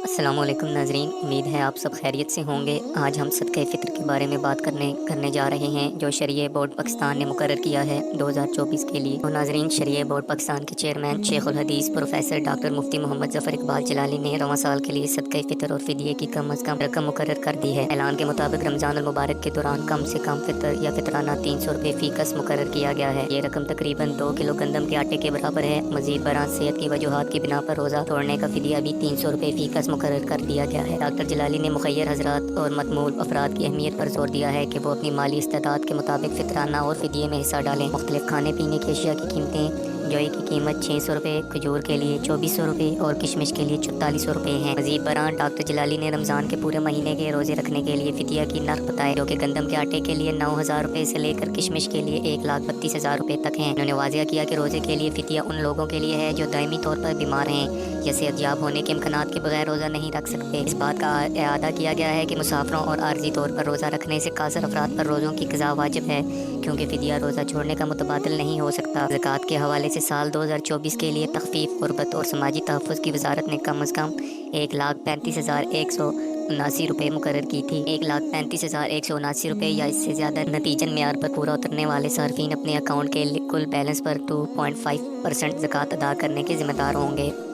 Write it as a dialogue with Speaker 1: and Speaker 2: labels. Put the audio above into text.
Speaker 1: अस्सलाम वालेकुम नाजरीन, उम्मीद है आप सब खैरियत से होंगे। आज हम सदक़े फ़ितर के बारे में बात करने जा रहे हैं, जो शरिया बोर्ड पाकिस्तान ने मुकर्रर किया है 2024 के लिए। तो नाजरीन, शरिया बोर्ड पाकिस्तान के चेयरमैन शेखुल हदीस प्रोफेसर डॉक्टर मुफ्ती मोहम्मद ज़फ़र इकबाल जलाली ने रवां साल के लिए सदक़े फ़ितर और फ़िदिये की कम अज़ कम रकम मुकर्रर कर दी है। ऐलान के मुताबिक रमज़ान मुबारक के दौरान कम से कम फ़ितर या फ़ितराना 300 रुपये फ़ी कस मुकर्रर किया गया है। ये रकम तकरीबन 2 किलो गंदम के आटे के बराबर है। मज़ीद बरां सेहत की वजूहात की बिना पर रोज़ा तोड़ने का फ़िदिया भी 300 रुपये फ़ी कस मुकर्रर कर दिया गया है। डॉक्टर जलाली ने मुखय्यर हजरात और मतमूल अफराद की अहमियत पर जोर दिया है कि वो अपनी माली इस्तेदाद के मुताबिक फितराना और फिदिये में हिस्सा डालें। मुख्तलिफ खाने पीने की अशिया की कीमतें जोई की कीमत 600 रुपये, खजूर के लिए 2400 रुपये और किशमिश के लिए 4400 रुपये हैं। मज़ीद बरान डॉक्टर जलाली ने रमज़ान के पूरे महीने के रोज़े रखने के लिए फिदिया की नर्ख बताए, जो कि गंदम के आटे के लिए 9000 रुपये से लेकर किशमिश के लिए 1,32,000 रुपये तक हैं। उन्होंने वाज़िया किया कि रोज़े के लिए फिदिया उन लोगों के लिए है जो दायमी तौर पर बीमार हैं या सेहतयाब होने के इम्कानात के बगैर रोज़ा नहीं रख सकते। इस बात का इआदा किया गया है कि मुसाफिरों और आर्जी तौर पर रोज़ा रखने से कासर अफराद पर रोज़ों की क़ज़ा वाजिब है, क्योंकि फिदिया रोज़ा छोड़ने का मुतबादिल नहीं हो सकता। ज़कात के हवाले से साल 2024 के लिए तख़फ़ीफ़, ग़ुरबत और समाजी तहफ़्फ़ुज़ की वज़ारत ने कम अज़ कम 1,35,179 रुपये मुकर्रर की थी। 1,35,179 रुपये या इससे ज़्यादा नतीजन मेयार पर पूरा उतरने वाले सार्फिन अपने अकाउंट के कुल बैलेंस पर 2.5% ज़कात अदा करने के ज़िम्मेदार होंगे।